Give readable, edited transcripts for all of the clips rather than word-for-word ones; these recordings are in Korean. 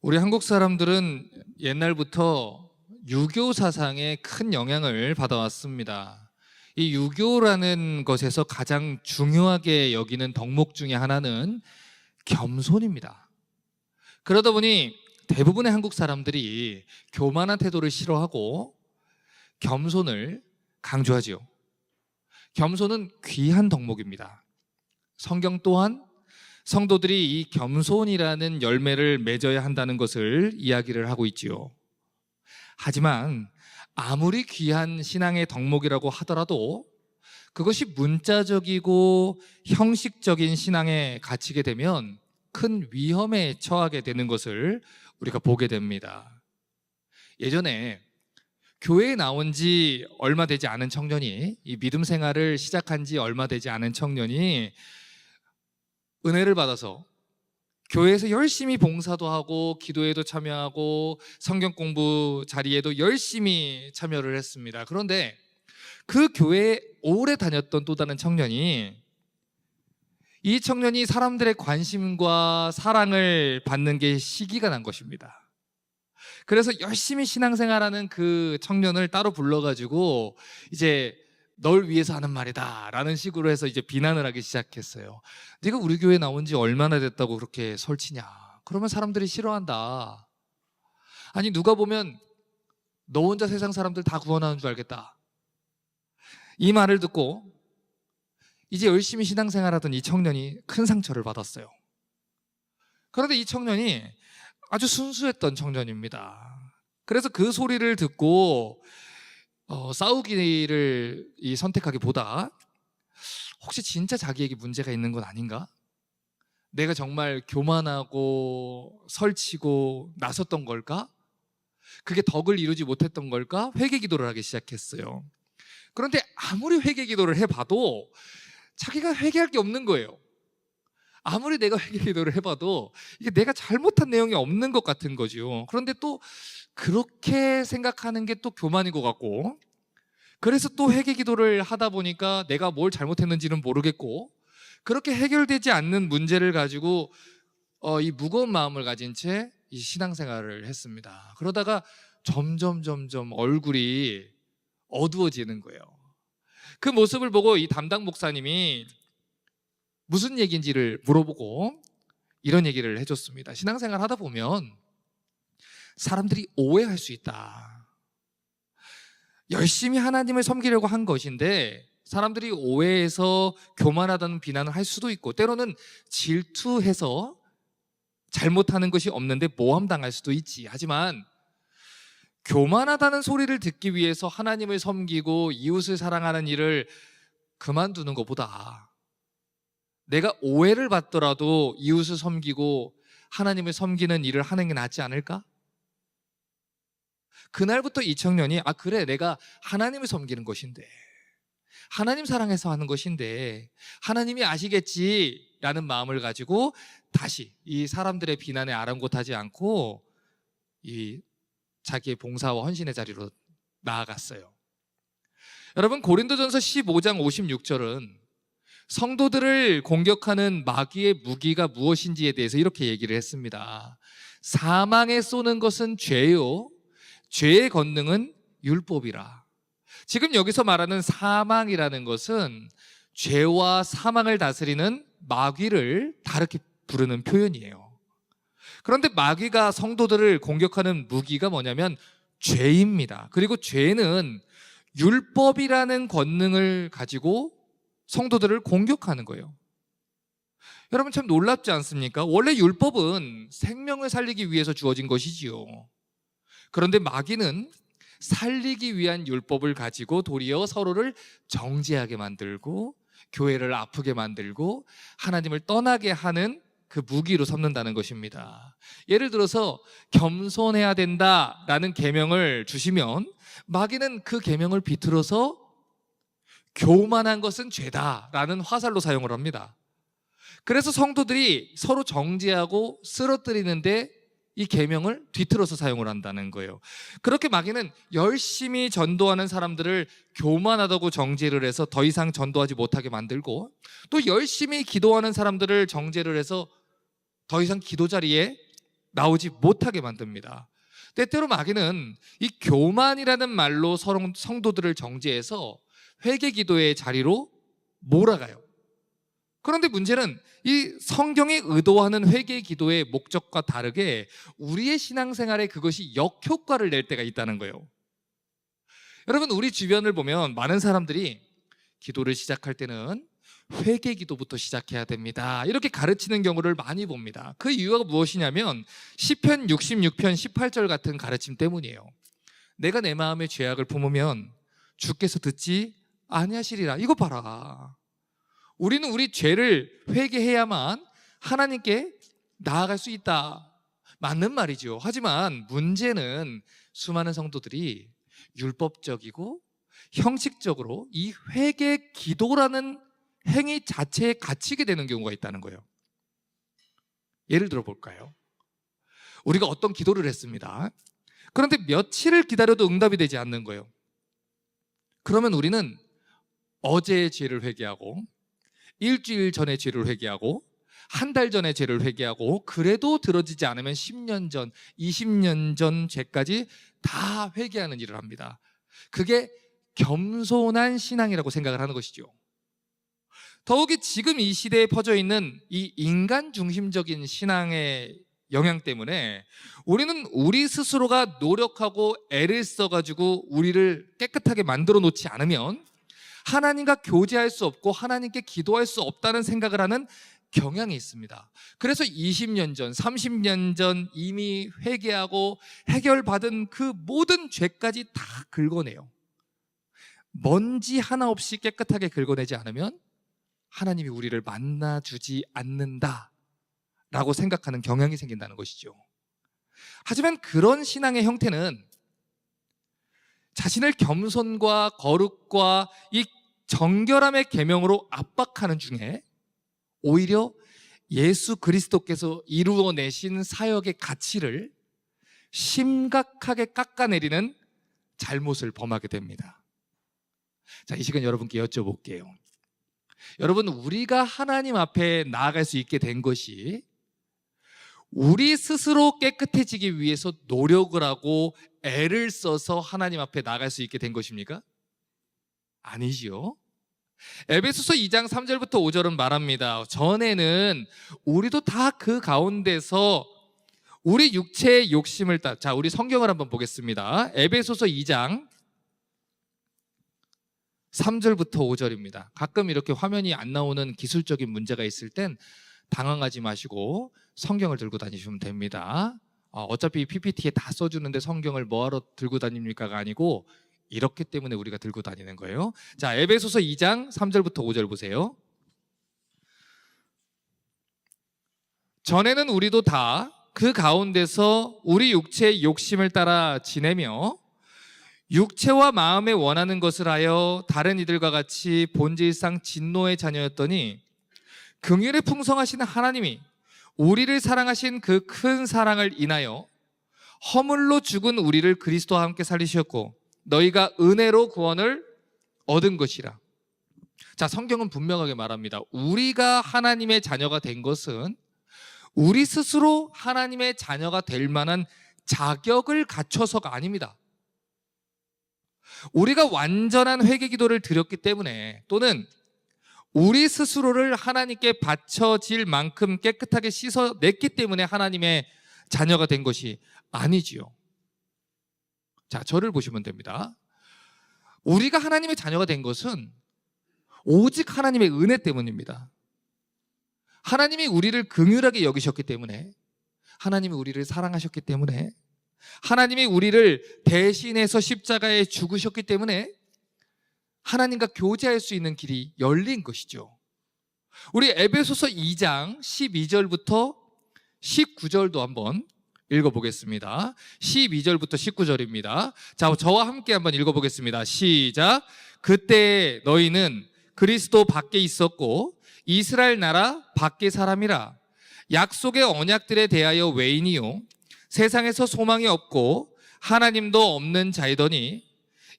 우리 한국 사람들은 옛날부터 유교 사상에 큰 영향을 받아왔습니다. 이 유교라는 것에서 가장 중요하게 여기는 덕목 중에 하나는 겸손입니다. 그러다 보니 대부분의 한국 사람들이 교만한 태도를 싫어하고 겸손을 강조하지요. 겸손은 귀한 덕목입니다. 성경 또한 성도들이 이 겸손이라는 열매를 맺어야 한다는 것을 이야기를 하고 있지요. 하지만 아무리 귀한 신앙의 덕목이라고 하더라도 그것이 문자적이고 형식적인 신앙에 갇히게 되면 큰 위험에 처하게 되는 것을 우리가 보게 됩니다. 예전에 교회에 나온 지 얼마 되지 않은 청년이, 이 믿음 생활을 시작한 지 얼마 되지 않은 청년이 은혜를 받아서 교회에서 열심히 봉사도 하고 기도에도 참여하고 성경 공부 자리에도 열심히 참여를 했습니다. 그런데 그 교회에 오래 다녔던 또 다른 청년이, 이 청년이 사람들의 관심과 사랑을 받는 게 시기가 난 것입니다. 그래서 열심히 신앙생활하는 그 청년을 따로 불러가지고 이제 널 위해서 하는 말이다 라는 식으로 해서 이제 비난을 하기 시작했어요. 네가 우리 교회 나온 지 얼마나 됐다고 그렇게 설치냐? 그러면 사람들이 싫어한다. 아니 누가 보면 너 혼자 세상 사람들 다 구원하는 줄 알겠다. 이 말을 듣고 이제 열심히 신앙생활하던 이 청년이 큰 상처를 받았어요. 그런데 이 청년이 아주 순수했던 청년입니다. 그래서 그 소리를 듣고 싸우기를 선택하기보다 혹시 진짜 자기에게 문제가 있는 건 아닌가? 내가 정말 교만하고 설치고 나섰던 걸까? 그게 덕을 이루지 못했던 걸까? 회개 기도를 하기 시작했어요. 그런데 아무리 회개 기도를 해봐도 자기가 회개할 게 없는 거예요. 아무리 내가 회개 기도를 해봐도 이게 내가 잘못한 내용이 없는 것 같은 거죠. 그런데 또 그렇게 생각하는 게 또 교만인 것 같고, 그래서 또 회개 기도를 하다 보니까 내가 뭘 잘못했는지는 모르겠고, 그렇게 해결되지 않는 문제를 가지고 이 무거운 마음을 가진 채 이 신앙생활을 했습니다. 그러다가 점점 얼굴이 어두워지는 거예요. 그 모습을 보고 이 담당 목사님이 무슨 얘기인지를 물어보고 이런 얘기를 해줬습니다. 신앙생활 하다 보면 사람들이 오해할 수 있다. 열심히 하나님을 섬기려고 한 것인데 사람들이 오해해서 교만하다는 비난을 할 수도 있고, 때로는 질투해서 잘못하는 것이 없는데 모함당할 수도 있지. 하지만 교만하다는 소리를 듣기 위해서 하나님을 섬기고 이웃을 사랑하는 일을 그만두는 것보다 내가 오해를 받더라도 이웃을 섬기고 하나님을 섬기는 일을 하는 게 낫지 않을까? 그날부터 이 청년이 그래, 내가 하나님을 섬기는 것인데, 하나님 사랑해서 하는 것인데 하나님이 아시겠지 라는 마음을 가지고 다시 이 사람들의 비난에 아랑곳하지 않고 이 자기의 봉사와 헌신의 자리로 나아갔어요. 여러분, 고린도전서 15장 56절은 성도들을 공격하는 마귀의 무기가 무엇인지에 대해서 이렇게 얘기를 했습니다. 사망에 쏘는 것은 죄요, 죄의 권능은 율법이라. 지금 여기서 말하는 사망이라는 것은 죄와 사망을 다스리는 마귀를 다르게 부르는 표현이에요. 그런데 마귀가 성도들을 공격하는 무기가 뭐냐면 죄입니다. 그리고 죄는 율법이라는 권능을 가지고 성도들을 공격하는 거예요. 여러분, 참 놀랍지 않습니까? 원래 율법은 생명을 살리기 위해서 주어진 것이지요. 그런데 마귀는 살리기 위한 율법을 가지고 도리어 서로를 정죄하게 만들고 교회를 아프게 만들고 하나님을 떠나게 하는 그 무기로 삼는다는 것입니다. 예를 들어서 겸손해야 된다라는 계명을 주시면 마귀는 그 계명을 비틀어서 교만한 것은 죄다라는 화살로 사용을 합니다. 그래서 성도들이 서로 정죄하고 쓰러뜨리는데 이 계명을 뒤틀어서 사용을 한다는 거예요. 그렇게 마귀는 열심히 전도하는 사람들을 교만하다고 정죄를 해서 더 이상 전도하지 못하게 만들고, 또 열심히 기도하는 사람들을 정죄를 해서 더 이상 기도 자리에 나오지 못하게 만듭니다. 때때로 마귀는 이 교만이라는 말로 성도들을 정죄해서 회개 기도의 자리로 몰아가요. 그런데 문제는 이 성경이 의도하는 회개 기도의 목적과 다르게 우리의 신앙생활에 그것이 역효과를 낼 때가 있다는 거예요. 여러분, 우리 주변을 보면 많은 사람들이 기도를 시작할 때는 회개 기도부터 시작해야 됩니다, 이렇게 가르치는 경우를 많이 봅니다. 그 이유가 무엇이냐면 시편 66편 18절 같은 가르침 때문이에요. 내가 내 마음의 죄악을 품으면 주께서 듣지 아니하시리라. 이거 봐라. 우리는 우리 죄를 회개해야만 하나님께 나아갈 수 있다. 맞는 말이죠. 하지만 문제는 수많은 성도들이 율법적이고 형식적으로 이 회개 기도라는 행위 자체에 갇히게 되는 경우가 있다는 거예요. 예를 들어 볼까요? 우리가 어떤 기도를 했습니다. 그런데 며칠을 기다려도 응답이 되지 않는 거예요. 그러면 우리는 어제의 죄를 회개하고, 일주일 전의 죄를 회개하고, 한 달 전의 죄를 회개하고, 그래도 들어지지 않으면 10년 전, 20년 전 죄까지 다 회개하는 일을 합니다. 그게 겸손한 신앙이라고 생각을 하는 것이죠. 더욱이 지금 이 시대에 퍼져 있는 이 인간 중심적인 신앙의 영향 때문에 우리는 우리 스스로가 노력하고 애를 써가지고 우리를 깨끗하게 만들어 놓지 않으면 하나님과 교제할 수 없고 하나님께 기도할 수 없다는 생각을 하는 경향이 있습니다. 그래서 20년 전, 30년 전 이미 회개하고 해결받은 그 모든 죄까지 다 긁어내요. 먼지 하나 없이 깨끗하게 긁어내지 않으면 하나님이 우리를 만나주지 않는다라고 생각하는 경향이 생긴다는 것이죠. 하지만 그런 신앙의 형태는 자신을 겸손과 거룩과 이 정결함의 계명으로 압박하는 중에 오히려 예수 그리스도께서 이루어내신 사역의 가치를 심각하게 깎아내리는 잘못을 범하게 됩니다. 자, 이 시간 여러분께 여쭤볼게요. 여러분, 우리가 하나님 앞에 나아갈 수 있게 된 것이 우리 스스로 깨끗해지기 위해서 노력을 하고 애를 써서 하나님 앞에 나아갈 수 있게 된 것입니까? 아니지요. 에베소서 2장 3절부터 5절은 말합니다. 전에는 우리도 다 그 가운데서 우리 육체의 욕심을 자, 우리 성경을 한번 보겠습니다. 에베소서 2장 3절부터 5절입니다. 가끔 이렇게 화면이 안 나오는 기술적인 문제가 있을 땐 당황하지 마시고 성경을 들고 다니시면 됩니다. 어차피 PPT에 다 써주는데 성경을 뭐하러 들고 다닙니까가 아니고 이렇기 때문에 우리가 들고 다니는 거예요. 자, 에베소서 2장 3절부터 5절 보세요. 전에는 우리도 다 그 가운데서 우리 육체의 욕심을 따라 지내며 육체와 마음에 원하는 것을 하여 다른 이들과 같이 본질상 진노의 자녀였더니 긍휼에 풍성하신 하나님이 우리를 사랑하신 그 큰 사랑을 인하여 허물로 죽은 우리를 그리스도와 함께 살리셨고 너희가 은혜로 구원을 얻은 것이라. 자, 성경은 분명하게 말합니다. 우리가 하나님의 자녀가 된 것은 우리 스스로 하나님의 자녀가 될 만한 자격을 갖춰서가 아닙니다. 우리가 완전한 회개 기도를 드렸기 때문에 또는 우리 스스로를 하나님께 바쳐질 만큼 깨끗하게 씻어냈기 때문에 하나님의 자녀가 된 것이 아니지요. 자, 저를 보시면 됩니다. 우리가 하나님의 자녀가 된 것은 오직 하나님의 은혜 때문입니다. 하나님이 우리를 긍휼하게 여기셨기 때문에, 하나님이 우리를 사랑하셨기 때문에, 하나님이 우리를 대신해서 십자가에 죽으셨기 때문에 하나님과 교제할 수 있는 길이 열린 것이죠. 우리 에베소서 2장 12절부터 19절도 한번 읽어보겠습니다. 12절부터 19절입니다. 자, 저와 함께 한번 읽어보겠습니다. 시작. 그때 너희는 그리스도 밖에 있었고 이스라엘 나라 밖의 사람이라. 약속의 언약들에 대하여 외인이요 세상에서 소망이 없고 하나님도 없는 자이더니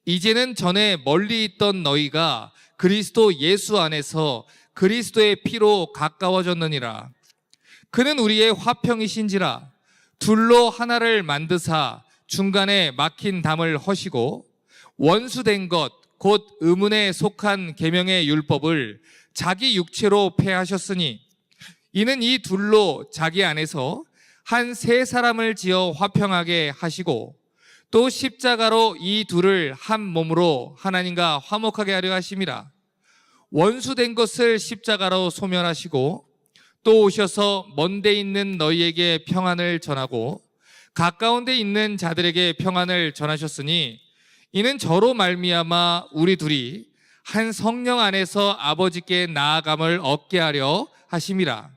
이제는 전에 멀리 있던 너희가 그리스도 예수 안에서 그리스도의 피로 가까워졌느니라. 그는 우리의 화평이신지라. 둘로 하나를 만드사 중간에 막힌 담을 허시고 원수된 것 곧 의문에 속한 계명의 율법을 자기 육체로 폐하셨으니 이는 이 둘로 자기 안에서 한 세 사람을 지어 화평하게 하시고 또 십자가로 이 둘을 한 몸으로 하나님과 화목하게 하려 하심이라. 원수된 것을 십자가로 소멸하시고 또 오셔서 먼데 있는 너희에게 평안을 전하고 가까운 데 있는 자들에게 평안을 전하셨으니 이는 저로 말미암아 우리 둘이 한 성령 안에서 아버지께 나아감을 얻게 하려 하심이라.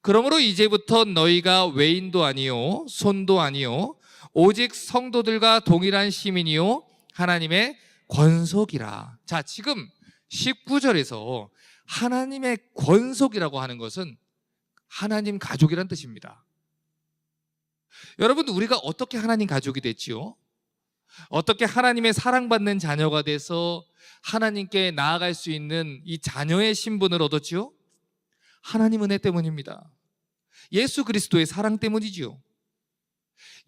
그러므로 이제부터 너희가 외인도 아니요 손도 아니요 오직 성도들과 동일한 시민이요 하나님의 권속이라. 자, 지금 19절에서 하나님의 권속이라고 하는 것은 하나님 가족이란 뜻입니다. 여러분, 우리가 어떻게 하나님 가족이 됐지요? 어떻게 하나님의 사랑받는 자녀가 돼서 하나님께 나아갈 수 있는 이 자녀의 신분을 얻었지요? 하나님 은혜 때문입니다. 예수 그리스도의 사랑 때문이지요.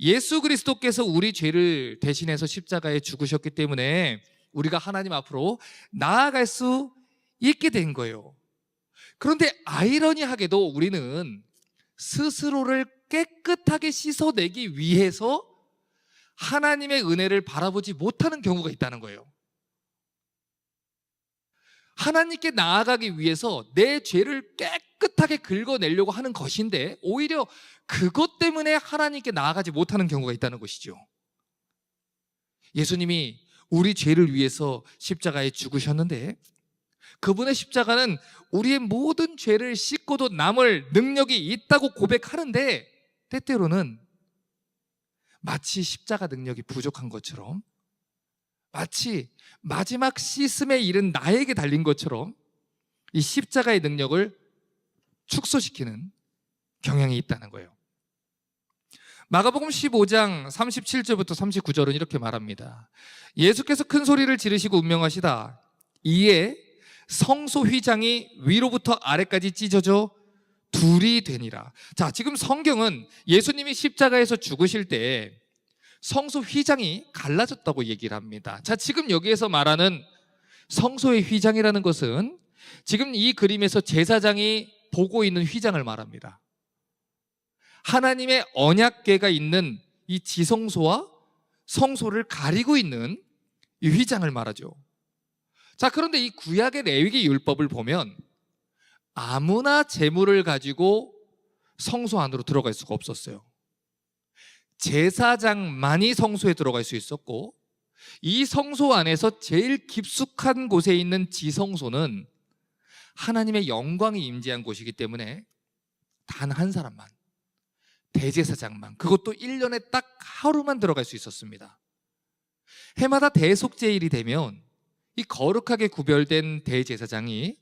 예수 그리스도께서 우리 죄를 대신해서 십자가에 죽으셨기 때문에 우리가 하나님 앞으로 나아갈 수 있게 된 거예요. 그런데 아이러니하게도 우리는 스스로를 깨끗하게 씻어내기 위해서 하나님의 은혜를 바라보지 못하는 경우가 있다는 거예요. 하나님께 나아가기 위해서 내 죄를 깨끗하게 긁어내려고 하는 것인데 오히려 그것 때문에 하나님께 나아가지 못하는 경우가 있다는 것이죠. 예수님이 우리 죄를 위해서 십자가에 죽으셨는데 그분의 십자가는 우리의 모든 죄를 씻고도 남을 능력이 있다고 고백하는데 때때로는 마치 십자가 능력이 부족한 것처럼, 마치 마지막 씻음의 일은 나에게 달린 것처럼 이 십자가의 능력을 축소시키는 경향이 있다는 거예요. 마가복음 15장 37절부터 39절은 이렇게 말합니다. 예수께서 큰 소리를 지르시고 운명하시다. 이에 성소 휘장이 위로부터 아래까지 찢어져 둘이 되니라. 자, 지금 성경은 예수님이 십자가에서 죽으실 때 성소 휘장이 갈라졌다고 얘기를 합니다. 자, 지금 여기에서 말하는 성소의 휘장이라는 것은 지금 이 그림에서 제사장이 보고 있는 휘장을 말합니다. 하나님의 언약궤가 있는 이 지성소와 성소를 가리고 있는 이 휘장을 말하죠. 자, 그런데 이 구약의 레위기 율법을 보면 아무나 제물을 가지고 성소 안으로 들어갈 수가 없었어요. 제사장만이 성소에 들어갈 수 있었고 이 성소 안에서 제일 깊숙한 곳에 있는 지성소는 하나님의 영광이 임재한 곳이기 때문에 단 한 사람만, 대제사장만, 그것도 1년에 딱 하루만 들어갈 수 있었습니다. 해마다 대속제일이 되면 이 거룩하게 구별된 대제사장이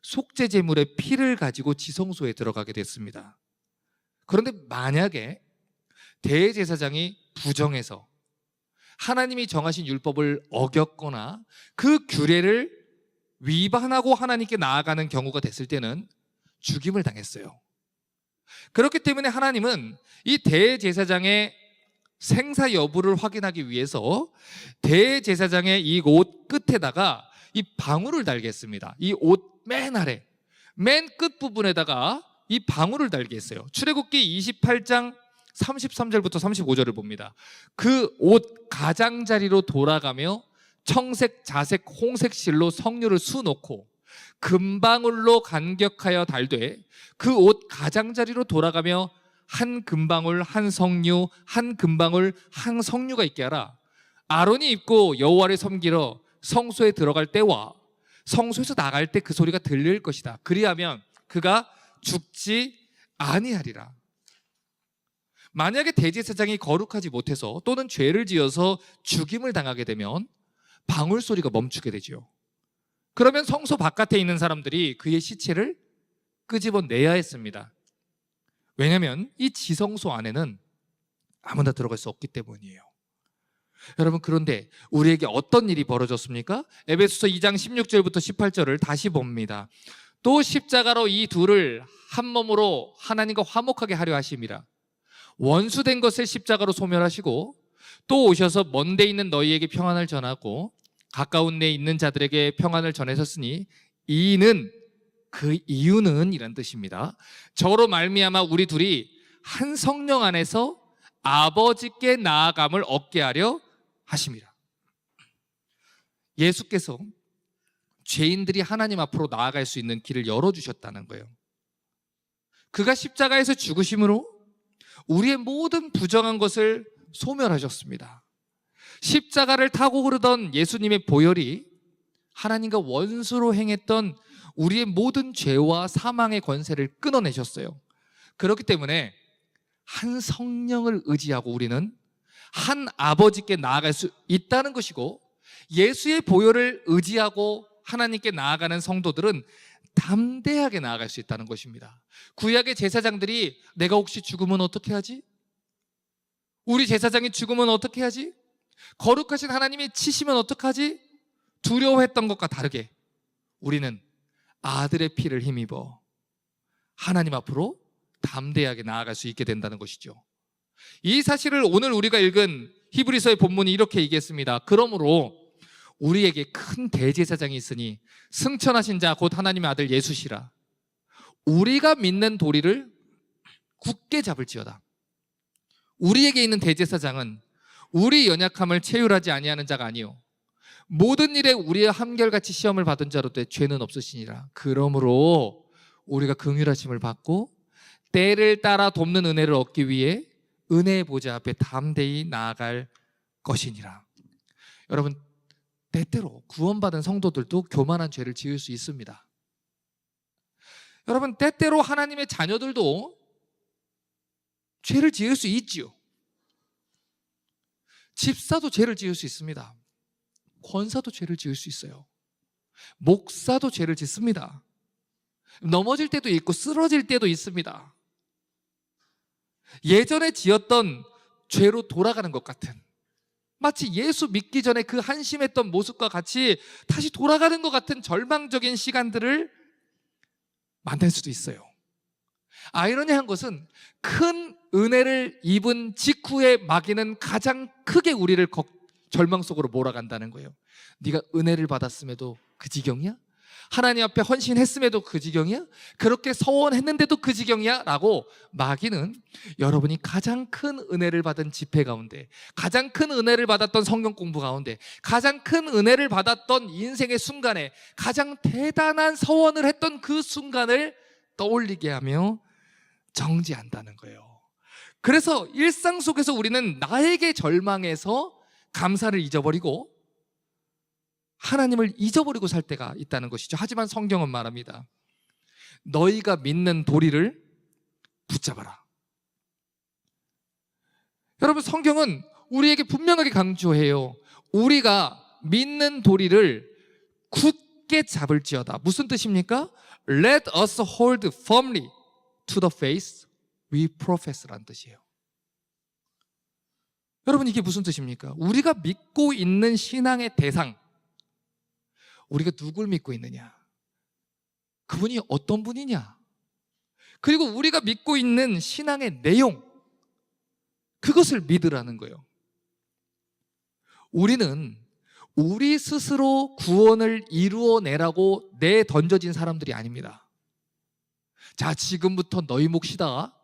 속죄제물의 피를 가지고 지성소에 들어가게 됐습니다. 그런데 만약에 대제사장이 부정해서 하나님이 정하신 율법을 어겼거나 그 규례를 위반하고 하나님께 나아가는 경우가 됐을 때는 죽임을 당했어요. 그렇기 때문에 하나님은 이 대제사장의 생사 여부를 확인하기 위해서 대제사장의 이 옷 끝에다가 이 방울을 달게 했습니다. 이 옷 맨 아래, 맨 끝 부분에다가 이 방울을 달게 했어요. 출애굽기 28장 33절부터 35절을 봅니다. 그 옷 가장자리로 돌아가며 청색, 자색, 홍색 실로 성류를 수놓고 금방울로 간격하여 달되 그 옷 가장자리로 돌아가며 한 금방울 한 성류 한 금방울 한 성류가 있게 하라. 아론이 입고 여호와를 섬기러 성소에 들어갈 때와 성소에서 나갈 때 그 소리가 들릴 것이다. 그리하면 그가 죽지 아니하리라. 만약에 대제사장이 거룩하지 못해서 또는 죄를 지어서 죽임을 당하게 되면 방울 소리가 멈추게 되죠. 그러면 성소 바깥에 있는 사람들이 그의 시체를 끄집어내야 했습니다. 왜냐하면 이 지성소 안에는 아무나 들어갈 수 없기 때문이에요. 여러분, 그런데 우리에게 어떤 일이 벌어졌습니까? 에베소서 2장 16절부터 18절을 다시 봅니다. 또 십자가로 이 둘을 한 몸으로 하나님과 화목하게 하려 하심이라. 원수된 것을 십자가로 소멸하시고 또 오셔서 먼 데 있는 너희에게 평안을 전하고 가까운 데 있는 자들에게 평안을 전하셨으니 이는 그 이유는 이란 뜻입니다. 저로 말미암아 우리 둘이 한 성령 안에서 아버지께 나아감을 얻게 하려 하심이라. 예수께서 죄인들이 하나님 앞으로 나아갈 수 있는 길을 열어주셨다는 거예요. 그가 십자가에서 죽으심으로 우리의 모든 부정한 것을 소멸하셨습니다. 십자가를 타고 그러던 예수님의 보혈이 하나님과 원수로 행했던 우리의 모든 죄와 사망의 권세를 끊어내셨어요. 그렇기 때문에 한 성령을 의지하고 우리는 한 아버지께 나아갈 수 있다는 것이고, 예수의 보혈을 의지하고 하나님께 나아가는 성도들은 담대하게 나아갈 수 있다는 것입니다. 구약의 제사장들이 내가 혹시 죽으면 어떻게 하지? 우리 제사장이 죽으면 어떻게 하지? 거룩하신 하나님이 치시면 어떡하지? 두려워했던 것과 다르게 우리는 아들의 피를 힘입어 하나님 앞으로 담대하게 나아갈 수 있게 된다는 것이죠. 이 사실을 오늘 우리가 읽은 히브리서의 본문이 이렇게 얘기했습니다. 그러므로 우리에게 큰 대제사장이 있으니 승천하신 자 곧 하나님의 아들 예수시라. 우리가 믿는 도리를 굳게 잡을지어다. 우리에게 있는 대제사장은 우리 연약함을 체휼하지 아니하는 자가 아니요 모든 일에 우리의 한결같이 시험을 받은 자로 돼 죄는 없으시니라. 그러므로 우리가 긍휼하심을 받고 때를 따라 돕는 은혜를 얻기 위해 은혜의 보좌 앞에 담대히 나아갈 것이니라. 여러분, 때때로 구원받은 성도들도 교만한 죄를 지을 수 있습니다. 여러분, 때때로 하나님의 자녀들도 죄를 지을 수 있지요. 집사도 죄를 지을 수 있습니다. 권사도 죄를 지을 수 있어요. 목사도 죄를 짓습니다. 넘어질 때도 있고 쓰러질 때도 있습니다. 예전에 지었던 죄로 돌아가는 것 같은, 마치 예수 믿기 전에 그 한심했던 모습과 같이 다시 돌아가는 것 같은 절망적인 시간들을 만날 수도 있어요. 아이러니한 것은 큰 은혜를 입은 직후에 마귀는 가장 크게 우리를 절망 속으로 몰아간다는 거예요. 네가 은혜를 받았음에도 그 지경이야? 하나님 앞에 헌신했음에도 그 지경이야? 그렇게 서원했는데도 그 지경이야? 라고 마귀는 여러분이 가장 큰 은혜를 받은 집회 가운데, 가장 큰 은혜를 받았던 성경 공부 가운데, 가장 큰 은혜를 받았던 인생의 순간에 가장 대단한 서원을 했던 그 순간을 떠올리게 하며 정지한다는 거예요. 그래서 일상 속에서 우리는 나에게 절망해서 감사를 잊어버리고 하나님을 잊어버리고 살 때가 있다는 것이죠. 하지만 성경은 말합니다. 너희가 믿는 도리를 붙잡아라. 여러분, 성경은 우리에게 분명하게 강조해요. 우리가 믿는 도리를 굳게 잡을지어다. 무슨 뜻입니까? Let us hold firmly to the faith we profess 라는 뜻이에요. 여러분, 이게 무슨 뜻입니까? 우리가 믿고 있는 신앙의 대상, 우리가 누굴 믿고 있느냐, 그분이 어떤 분이냐, 그리고 우리가 믿고 있는 신앙의 내용, 그것을 믿으라는 거예요. 우리는 우리 스스로 구원을 이루어내라고 내던져진 사람들이 아닙니다. 자, 지금부터 너희 몫이다.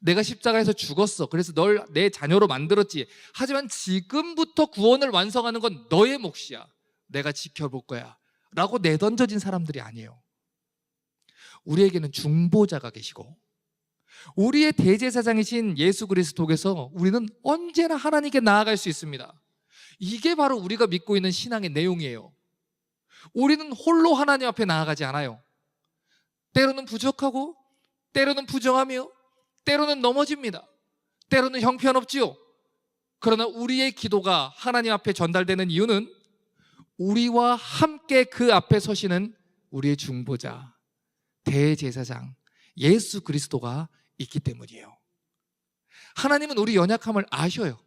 내가 십자가에서 죽었어. 그래서 널 내 자녀로 만들었지. 하지만 지금부터 구원을 완성하는 건 너의 몫이야. 내가 지켜볼 거야. 라고 내던져진 사람들이 아니에요. 우리에게는 중보자가 계시고 우리의 대제사장이신 예수 그리스도께서 우리는 언제나 하나님께 나아갈 수 있습니다. 이게 바로 우리가 믿고 있는 신앙의 내용이에요. 우리는 홀로 하나님 앞에 나아가지 않아요. 때로는 부족하고 때로는 부정하며 때로는 넘어집니다. 때로는 형편없지요. 그러나 우리의 기도가 하나님 앞에 전달되는 이유는 우리와 함께 그 앞에 서시는 우리의 중보자, 대제사장 예수 그리스도가 있기 때문이에요. 하나님은 우리 연약함을 아셔요.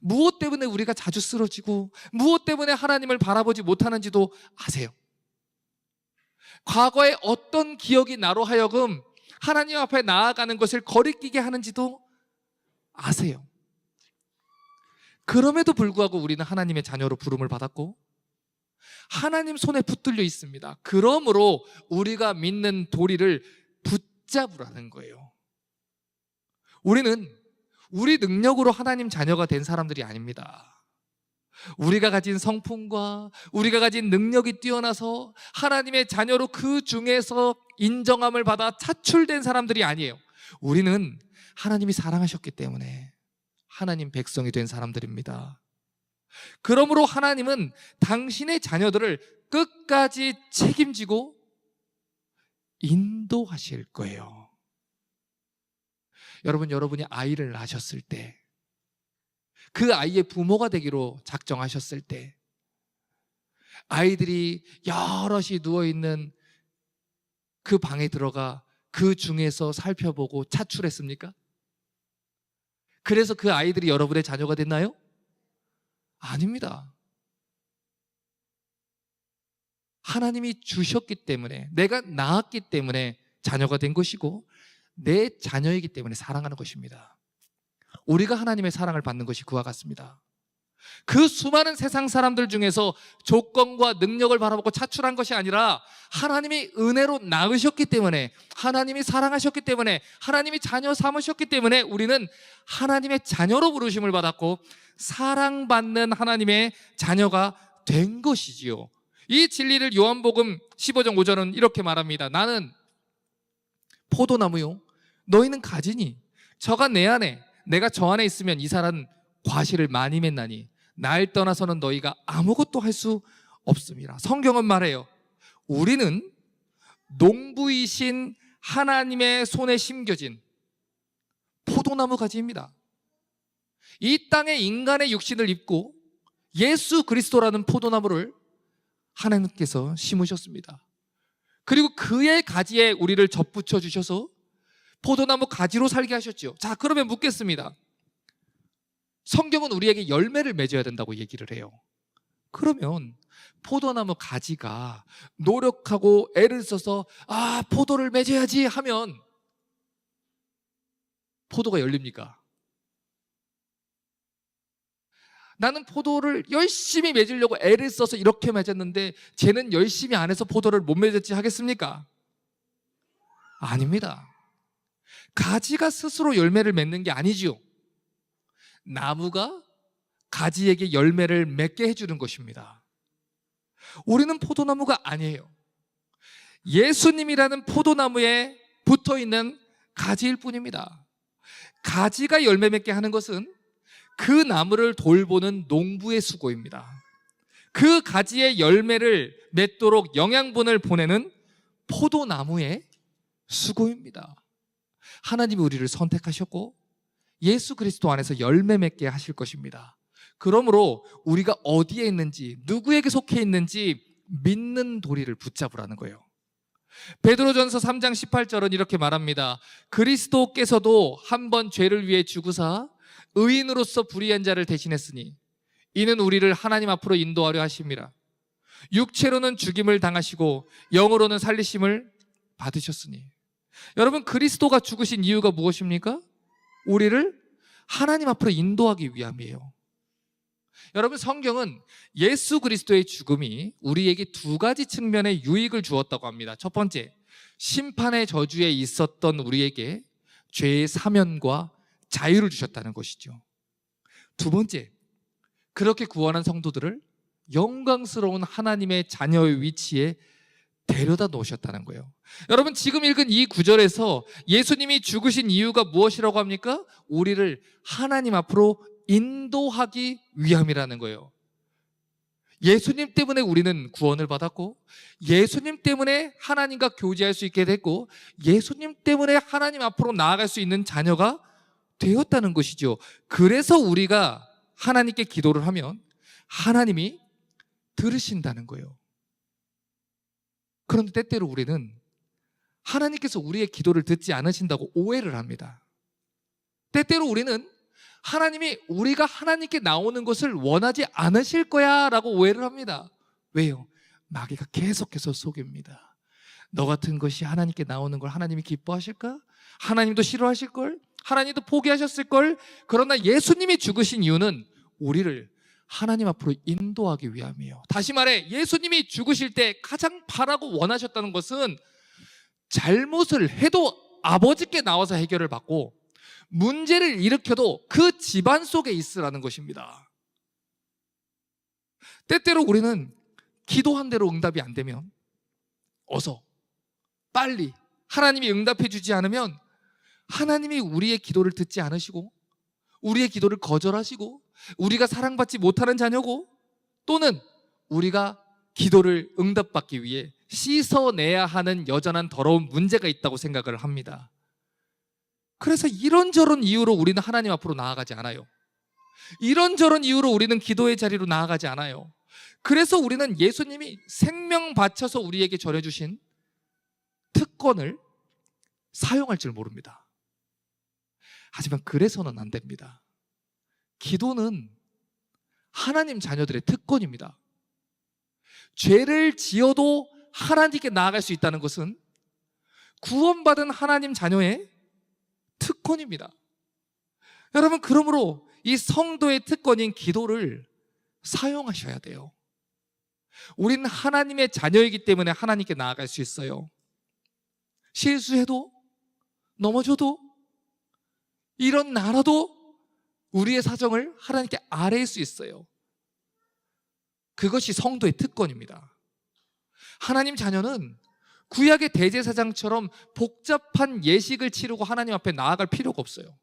무엇 때문에 우리가 자주 쓰러지고 무엇 때문에 하나님을 바라보지 못하는지도 아세요. 과거에 어떤 기억이 나로 하여금 하나님 앞에 나아가는 것을 거리끼게 하는지도 아세요. 그럼에도 불구하고 우리는 하나님의 자녀로 부름을 받았고 하나님 손에 붙들려 있습니다. 그러므로 우리가 믿는 도리를 붙잡으라는 거예요. 우리는 우리 능력으로 하나님 자녀가 된 사람들이 아닙니다. 우리가 가진 성품과 우리가 가진 능력이 뛰어나서 하나님의 자녀로 그 중에서 인정함을 받아 차출된 사람들이 아니에요. 우리는 하나님이 사랑하셨기 때문에 하나님 백성이 된 사람들입니다. 그러므로 하나님은 당신의 자녀들을 끝까지 책임지고 인도하실 거예요. 여러분, 여러분이 아이를 낳으셨을 때, 그 아이의 부모가 되기로 작정하셨을 때, 아이들이 여럿이 누워있는 그 방에 들어가 그 중에서 살펴보고 차출했습니까? 그래서 그 아이들이 여러분의 자녀가 됐나요? 아닙니다. 하나님이 주셨기 때문에, 내가 낳았기 때문에 자녀가 된 것이고 내 자녀이기 때문에 사랑하는 것입니다. 우리가 하나님의 사랑을 받는 것이 그와 같습니다. 그 수많은 세상 사람들 중에서 조건과 능력을 바라보고 차출한 것이 아니라 하나님이 은혜로 낳으셨기 때문에, 하나님이 사랑하셨기 때문에, 하나님이 자녀 삼으셨기 때문에 우리는 하나님의 자녀로 부르심을 받았고 사랑받는 하나님의 자녀가 된 것이지요. 이 진리를 요한복음 15장 5절은 이렇게 말합니다. 나는 포도나무요, 너희는 가지니 저가 내 안에, 내가 저 안에 있으면 이 사람은 과실을 많이 맺나니 날 떠나서는 너희가 아무것도 할 수 없습니다. 성경은 말해요. 우리는 농부이신 하나님의 손에 심겨진 포도나무 가지입니다. 이 땅에 인간의 육신을 입고 예수 그리스도라는 포도나무를 하나님께서 심으셨습니다. 그리고 그의 가지에 우리를 접붙여 주셔서 포도나무 가지로 살게 하셨죠. 자, 그러면 묻겠습니다. 성경은 우리에게 열매를 맺어야 된다고 얘기를 해요. 그러면 포도나무 가지가 노력하고 애를 써서 포도를 맺어야지 하면 포도가 열립니까? 나는 포도를 열심히 맺으려고 애를 써서 이렇게 맺었는데 쟤는 열심히 안 해서 포도를 못 맺었지 하겠습니까? 아닙니다. 가지가 스스로 열매를 맺는 게 아니지요. 나무가 가지에게 열매를 맺게 해주는 것입니다. 우리는 포도나무가 아니에요. 예수님이라는 포도나무에 붙어있는 가지일 뿐입니다. 가지가 열매 맺게 하는 것은 그 나무를 돌보는 농부의 수고입니다. 그 가지의 열매를 맺도록 영양분을 보내는 포도나무의 수고입니다. 하나님이 우리를 선택하셨고 예수 그리스도 안에서 열매 맺게 하실 것입니다. 그러므로 우리가 어디에 있는지, 누구에게 속해 있는지 믿는 도리를 붙잡으라는 거예요. 베드로전서 3장 18절은 이렇게 말합니다. 그리스도께서도 한 번 죄를 위해 죽으사 의인으로서 불의한 자를 대신했으니 이는 우리를 하나님 앞으로 인도하려 하심이라. 육체로는 죽임을 당하시고 영으로는 살리심을 받으셨으니. 여러분, 그리스도가 죽으신 이유가 무엇입니까? 우리를 하나님 앞으로 인도하기 위함이에요. 여러분, 성경은 예수 그리스도의 죽음이 우리에게 두 가지 측면의 유익을 주었다고 합니다. 첫 번째, 심판의 저주에 있었던 우리에게 죄의 사면과 자유를 주셨다는 것이죠. 두 번째, 그렇게 구원한 성도들을 영광스러운 하나님의 자녀의 위치에 데려다 놓으셨다는 거예요. 여러분, 지금 읽은 이 구절에서 예수님이 죽으신 이유가 무엇이라고 합니까? 우리를 하나님 앞으로 인도하기 위함이라는 거예요. 예수님 때문에 우리는 구원을 받았고, 예수님 때문에 하나님과 교제할 수 있게 됐고, 예수님 때문에 하나님 앞으로 나아갈 수 있는 자녀가 되었다는 것이죠. 그래서 우리가 하나님께 기도를 하면 하나님이 들으신다는 거예요. 그런데 때때로 우리는 하나님께서 우리의 기도를 듣지 않으신다고 오해를 합니다. 때때로 우리는 하나님이 우리가 하나님께 나오는 것을 원하지 않으실 거야 라고 오해를 합니다. 왜요? 마귀가 계속해서 속입니다. 너 같은 것이 하나님께 나오는 걸 하나님이 기뻐하실까? 하나님도 싫어하실걸? 하나님도 포기하셨을걸? 그러나 예수님이 죽으신 이유는 우리를 하나님 앞으로 인도하기 위함이에요. 다시 말해, 예수님이 죽으실 때 가장 바라고 원하셨다는 것은 잘못을 해도 아버지께 나와서 해결을 받고 문제를 일으켜도 그 집안 속에 있으라는 것입니다. 때때로 우리는 기도한 대로 응답이 안 되면 어서 빨리 하나님이 응답해 주지 않으면 하나님이 우리의 기도를 듣지 않으시고 우리의 기도를 거절하시고 우리가 사랑받지 못하는 자녀고 또는 우리가 기도를 응답받기 위해 씻어내야 하는 여전한 더러운 문제가 있다고 생각을 합니다. 그래서 이런저런 이유로 우리는 하나님 앞으로 나아가지 않아요. 이런저런 이유로 우리는 기도의 자리로 나아가지 않아요. 그래서 우리는 예수님이 생명 바쳐서 우리에게 전해주신 특권을 사용할 줄 모릅니다. 하지만 그래서는 안 됩니다. 기도는 하나님 자녀들의 특권입니다. 죄를 지어도 하나님께 나아갈 수 있다는 것은 구원받은 하나님 자녀의 특권입니다. 여러분, 그러므로 이 성도의 특권인 기도를 사용하셔야 돼요. 우리는 하나님의 자녀이기 때문에 하나님께 나아갈 수 있어요. 실수해도 넘어져도 일어나라도 우리의 사정을 하나님께 아뢰일 수 있어요. 그것이 성도의 특권입니다. 하나님 자녀는 구약의 대제사장처럼 복잡한 예식을 치르고 하나님 앞에 나아갈 필요가 없어요.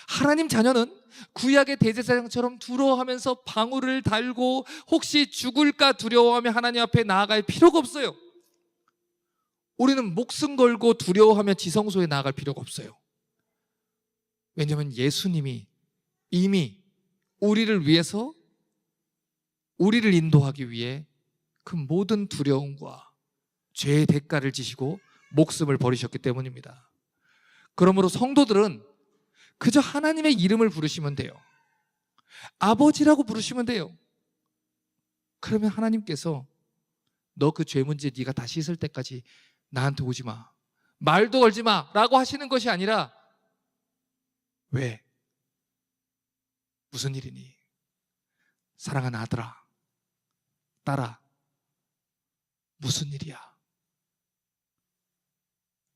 하나님 자녀는 구약의 대제사장처럼 두려워하면서 방울을 달고 혹시 죽을까 두려워하며 하나님 앞에 나아갈 필요가 없어요. 우리는 목숨 걸고 두려워하며 지성소에 나아갈 필요가 없어요. 왜냐하면 예수님이 이미 우리를 위해서 우리를 인도하기 위해 그 모든 두려움과 죄의 대가를 지시고 목숨을 버리셨기 때문입니다. 그러므로 성도들은 그저 하나님의 이름을 부르시면 돼요. 아버지라고 부르시면 돼요. 그러면 하나님께서 너 그 죄 문제 네가 다 씻을 때까지 나한테 오지 마, 말도 걸지 마 라고 하시는 것이 아니라 왜? 무슨 일이니? 사랑하는 아들아, 딸아, 무슨 일이야?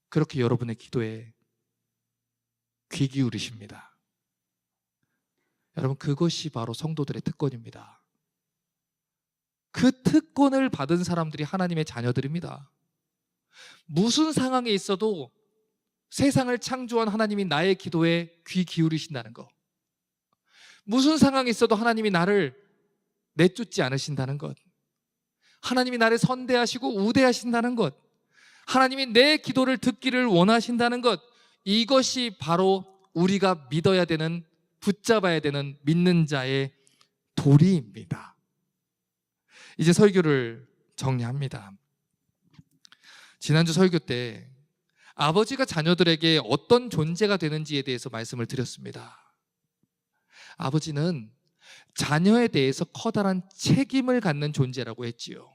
그렇게 여러분의 기도에 귀 기울이십니다. 여러분, 그것이 바로 성도들의 특권입니다. 그 특권을 받은 사람들이 하나님의 자녀들입니다. 무슨 상황에 있어도 세상을 창조한 하나님이 나의 기도에 귀 기울이신다는 것, 무슨 상황에 있어도 하나님이 나를 내쫓지 않으신다는 것, 하나님이 나를 선대하시고 우대하신다는 것, 하나님이 내 기도를 듣기를 원하신다는 것, 이것이 바로 우리가 믿어야 되는, 붙잡아야 되는 믿는 자의 도리입니다. 이제 설교를 정리합니다. 지난주 설교 때 아버지가 자녀들에게 어떤 존재가 되는지에 대해서 말씀을 드렸습니다. 아버지는 자녀에 대해서 커다란 책임을 갖는 존재라고 했지요.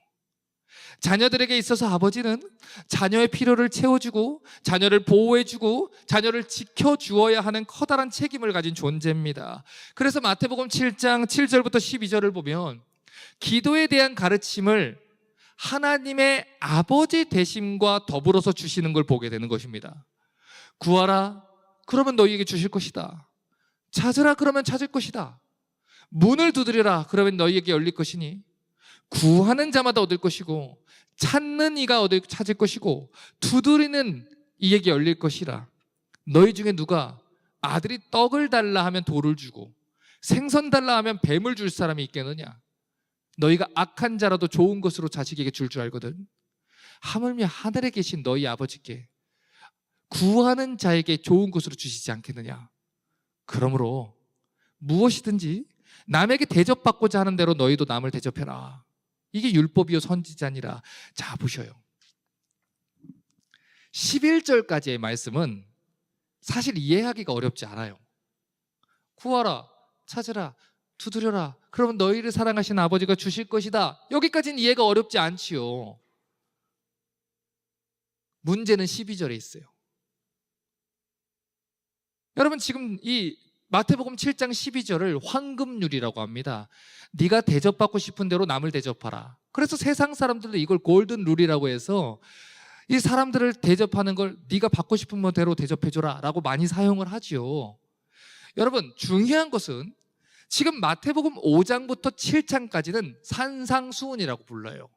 자녀들에게 있어서 아버지는 자녀의 필요를 채워주고 자녀를 보호해주고 자녀를 지켜주어야 하는 커다란 책임을 가진 존재입니다. 그래서 마태복음 7장 7절부터 12절을 보면 기도에 대한 가르침을 하나님의 아버지 되심과 더불어서 주시는 걸 보게 되는 것입니다. 구하라, 그러면 너희에게 주실 것이다. 찾으라, 그러면 찾을 것이다. 문을 두드려라, 그러면 너희에게 열릴 것이니 구하는 자마다 얻을 것이고 찾는 이가 찾을 것이고 두드리는 이에게 열릴 것이라. 너희 중에 누가 아들이 떡을 달라 하면 돌을 주고 생선 달라 하면 뱀을 줄 사람이 있겠느냐? 너희가 악한 자라도 좋은 것으로 자식에게 줄 알거든. 하물며 하늘에 계신 너희 아버지께 구하는 자에게 좋은 것으로 주시지 않겠느냐? 그러므로 무엇이든지 남에게 대접받고자 하는 대로 너희도 남을 대접해라. 이게 율법이요 선지자니라. 자, 보셔요. 11절까지의 말씀은 사실 이해하기가 어렵지 않아요. 구하라, 찾으라, 두드려라, 그러면 너희를 사랑하시는 아버지가 주실 것이다. 여기까지는 이해가 어렵지 않지요. 문제는 12절에 있어요. 여러분, 지금 이 마태복음 7장 12절을 황금률이라고 합니다. 네가 대접받고 싶은 대로 남을 대접하라. 그래서 세상 사람들도 이걸 골든 룰이라고 해서 이 사람들을 대접하는 걸 네가 받고 싶은 대로 대접해줘라 라고 많이 사용을 하지요. 여러분, 중요한 것은 지금 마태복음 5장부터 7장까지는 산상수훈이라고 불러요.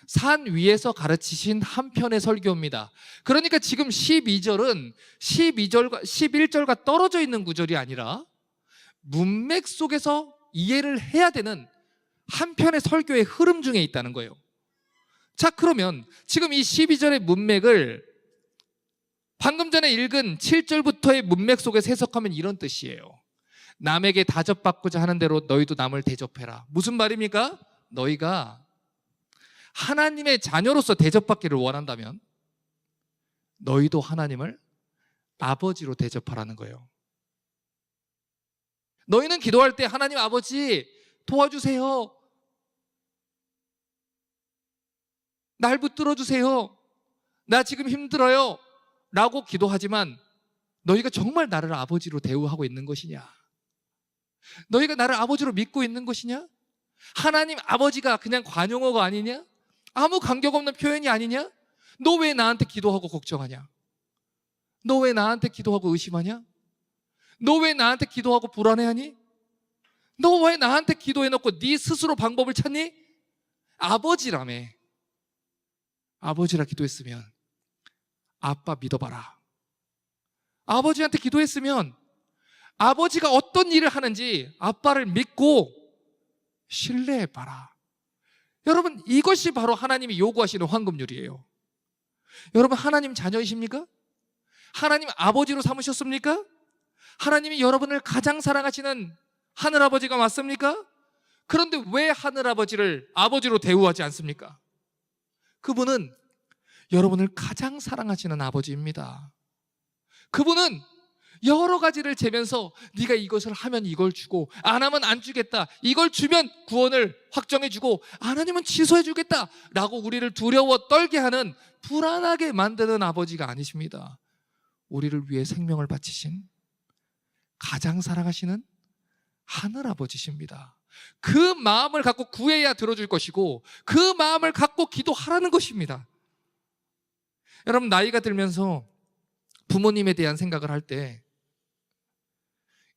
산 위에서 가르치신 한 편의 설교입니다. 그러니까 지금 12절은 12절과 11절과 떨어져 있는 구절이 아니라 문맥 속에서 이해를 해야 되는 한 편의 설교의 흐름 중에 있다는 거예요. 자, 그러면 지금 이 12절의 문맥을 방금 전에 읽은 7절부터의 문맥 속에서 해석하면 이런 뜻이에요. 남에게 대접받고자 하는 대로 너희도 남을 대접해라. 무슨 말입니까? 너희가 하나님의 자녀로서 대접받기를 원한다면 너희도 하나님을 아버지로 대접하라는 거예요. 너희는 기도할 때 하나님 아버지 도와주세요, 날 붙들어 주세요, 나 지금 힘들어요 라고 기도하지만 너희가 정말 나를 아버지로 대우하고 있는 것이냐? 너희가 나를 아버지로 믿고 있는 것이냐? 하나님 아버지가 그냥 관용어가 아니냐? 아무 관계 없는 표현이 아니냐? 너 왜 나한테 기도하고 걱정하냐? 너 왜 나한테 기도하고 의심하냐? 너 왜 나한테 기도하고 불안해하니? 너 왜 나한테 기도해놓고 네 스스로 방법을 찾니? 아버지라며. 아버지라 기도했으면 아빠 믿어봐라. 아버지한테 기도했으면 아버지가 어떤 일을 하는지 아빠를 믿고 신뢰해봐라. 여러분, 이것이 바로 하나님이 요구하시는 황금률이에요. 여러분, 하나님 자녀이십니까? 하나님 아버지로 삼으셨습니까? 하나님이 여러분을 가장 사랑하시는 하늘아버지가 맞습니까? 그런데 왜 하늘아버지를 아버지로 대우하지 않습니까? 그분은 여러분을 가장 사랑하시는 아버지입니다. 그분은 여러 가지를 재면서 네가 이것을 하면 이걸 주고 안 하면 안 주겠다, 이걸 주면 구원을 확정해 주고 안 하면 취소해 주겠다 라고 우리를 두려워 떨게 하는, 불안하게 만드는 아버지가 아니십니다. 우리를 위해 생명을 바치신 가장 사랑하시는 하늘아버지십니다. 그 마음을 갖고 구해야 들어줄 것이고 그 마음을 갖고 기도하라는 것입니다. 여러분, 나이가 들면서 부모님에 대한 생각을 할 때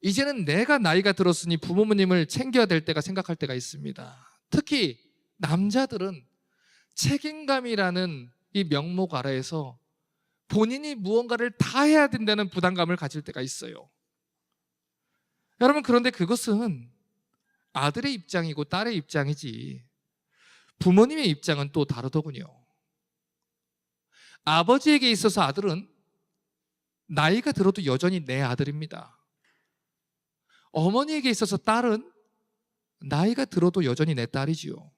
이제는 내가 나이가 들었으니 부모님을 챙겨야 될 때가 생각할 때가 있습니다. 특히 남자들은 책임감이라는 이 명목 아래에서 본인이 무언가를 다 해야 된다는 부담감을 가질 때가 있어요. 여러분, 그런데 그것은 아들의 입장이고 딸의 입장이지 부모님의 입장은 또 다르더군요. 아버지에게 있어서 아들은 나이가 들어도 여전히 내 아들입니다. 어머니에게 있어서 딸은 나이가 들어도 여전히 내 딸이지요.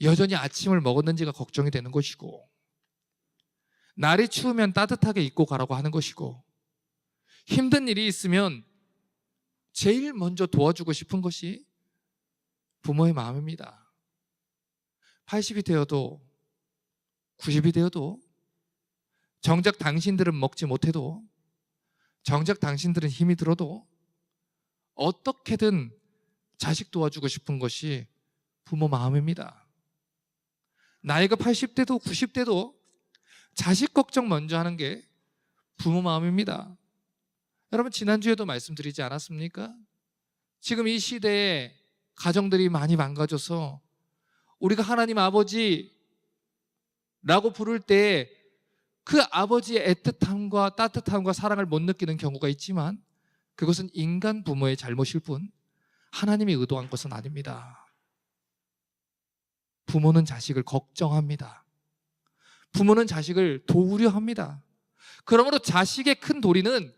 여전히 아침을 먹었는지가 걱정이 되는 것이고, 날이 추우면 따뜻하게 입고 가라고 하는 것이고, 힘든 일이 있으면 제일 먼저 도와주고 싶은 것이 부모의 마음입니다. 80이 되어도 90이 되어도 정작 당신들은 먹지 못해도, 정작 당신들은 힘이 들어도 어떻게든 자식 도와주고 싶은 것이 부모 마음입니다. 나이가 80대도 90대도 자식 걱정 먼저 하는 게 부모 마음입니다. 여러분, 지난주에도 말씀드리지 않았습니까? 지금 이 시대에 가정들이 많이 망가져서 우리가 하나님 아버지라고 부를 때 그 아버지의 애틋함과 따뜻함과 사랑을 못 느끼는 경우가 있지만 그것은 인간 부모의 잘못일 뿐 하나님이 의도한 것은 아닙니다. 부모는 자식을 걱정합니다. 부모는 자식을 도우려 합니다. 그러므로 자식의 큰 도리는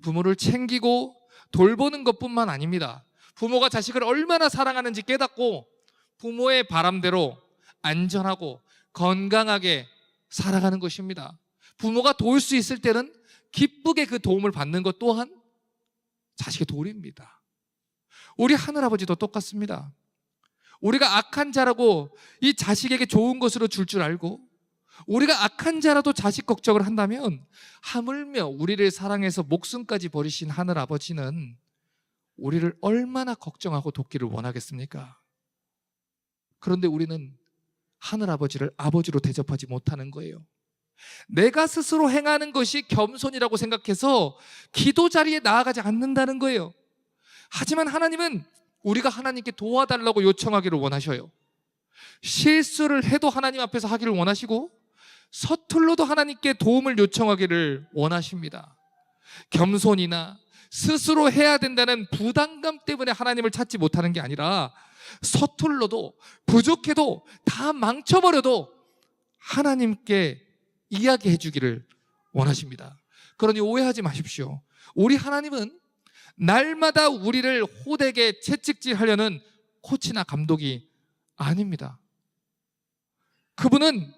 부모를 챙기고 돌보는 것뿐만 아닙니다. 부모가 자식을 얼마나 사랑하는지 깨닫고 부모의 바람대로 안전하고 건강하게 살아가는 것입니다. 부모가 도울 수 있을 때는 기쁘게 그 도움을 받는 것 또한 자식의 도리입니다. 우리 하늘아버지도 똑같습니다. 우리가 악한 자라고 이 자식에게 좋은 것으로 줄 알고 우리가 악한 자라도 자식 걱정을 한다면 하물며 우리를 사랑해서 목숨까지 버리신 하늘 아버지는 우리를 얼마나 걱정하고 돕기를 원하겠습니까? 그런데 우리는 하늘 아버지를 아버지로 대접하지 못하는 거예요. 내가 스스로 행하는 것이 겸손이라고 생각해서 기도 자리에 나아가지 않는다는 거예요. 하지만 하나님은 우리가 하나님께 도와달라고 요청하기를 원하셔요. 실수를 해도 하나님 앞에서 하기를 원하시고 서툴러도 하나님께 도움을 요청하기를 원하십니다. 겸손이나 스스로 해야 된다는 부담감 때문에 하나님을 찾지 못하는 게 아니라 서툴러도 부족해도 다 망쳐버려도 하나님께 이야기해 주기를 원하십니다. 그러니 오해하지 마십시오. 우리 하나님은 날마다 우리를 호되게 채찍질하려는 코치나 감독이 아닙니다. 그분은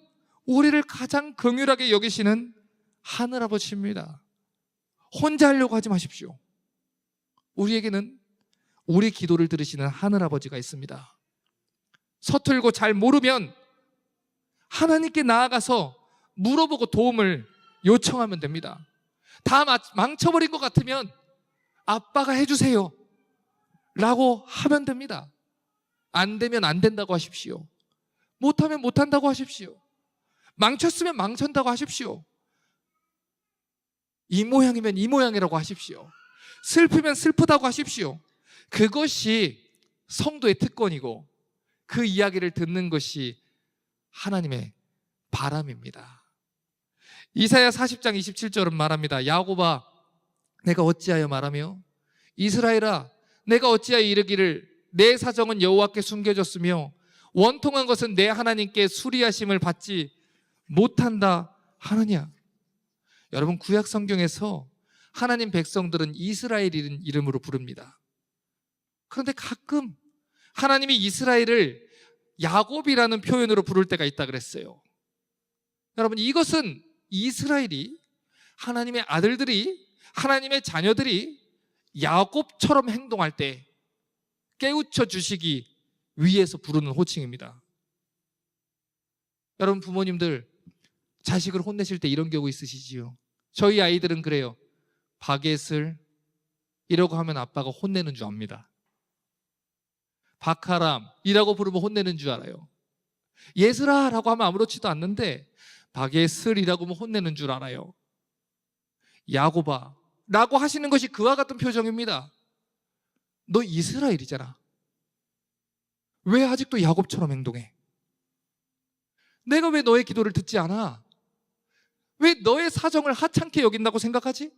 우리를 가장 긍휼하게 여기시는 하늘아버지입니다. 혼자 하려고 하지 마십시오. 우리에게는 우리 기도를 들으시는 하늘아버지가 있습니다. 서툴고 잘 모르면 하나님께 나아가서 물어보고 도움을 요청하면 됩니다. 다 망쳐버린 것 같으면 아빠가 해주세요 라고 하면 됩니다. 안 되면 안 된다고 하십시오. 못하면 못한다고 하십시오. 망쳤으면 망쳤다고 하십시오. 이 모양이면 이 모양이라고 하십시오. 슬프면 슬프다고 하십시오. 그것이 성도의 특권이고 그 이야기를 듣는 것이 하나님의 바람입니다. 이사야 40장 27절은 말합니다. 야곱아 내가 어찌하여 말하며 이스라엘아 내가 어찌하여 이르기를 내 사정은 여호와께 숨겨졌으며 원통한 것은 내 하나님께 수리하심을 받지 못한다 하느냐. 여러분 구약 성경에서 하나님 백성들은 이스라엘이라는 이름으로 부릅니다. 그런데 가끔 하나님이 이스라엘을 야곱이라는 표현으로 부를 때가 있다 그랬어요. 여러분 이것은 이스라엘이 하나님의 아들들이 하나님의 자녀들이 야곱처럼 행동할 때 깨우쳐 주시기 위해서 부르는 호칭입니다. 여러분 부모님들 자식을 혼내실 때 이런 경우 있으시지요? 저희 아이들은 그래요. 박예슬 이라고 하면 아빠가 혼내는 줄 압니다. 박하람이라고 부르면 혼내는 줄 알아요. 예슬아 라고 하면 아무렇지도 않는데 박예슬이라고 하면 혼내는 줄 알아요. 야곱아 라고 하시는 것이 그와 같은 표정입니다. 너 이스라엘이잖아. 왜 아직도 야곱처럼 행동해? 내가 왜 너의 기도를 듣지 않아? 왜 너의 사정을 하찮게 여긴다고 생각하지?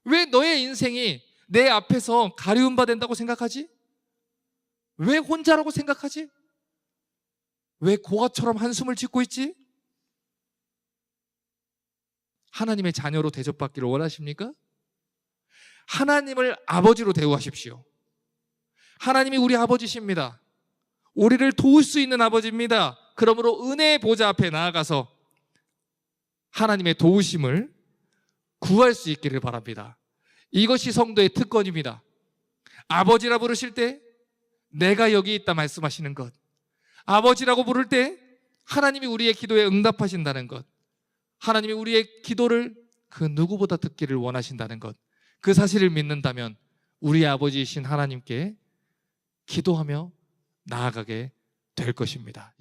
왜 너의 인생이 내 앞에서 가리움 받는다고 생각하지? 왜 혼자라고 생각하지? 왜 고아처럼 한숨을 짓고 있지? 하나님의 자녀로 대접받기를 원하십니까? 하나님을 아버지로 대우하십시오. 하나님이 우리 아버지십니다. 우리를 도울 수 있는 아버지입니다. 그러므로 은혜의 보좌 앞에 나아가서 하나님의 도우심을 구할 수 있기를 바랍니다. 이것이 성도의 특권입니다. 아버지라 부르실 때 내가 여기 있다 말씀하시는 것, 아버지라고 부를 때 하나님이 우리의 기도에 응답하신다는 것, 하나님이 우리의 기도를 그 누구보다 듣기를 원하신다는 것, 그 사실을 믿는다면 우리 아버지이신 하나님께 기도하며 나아가게 될 것입니다.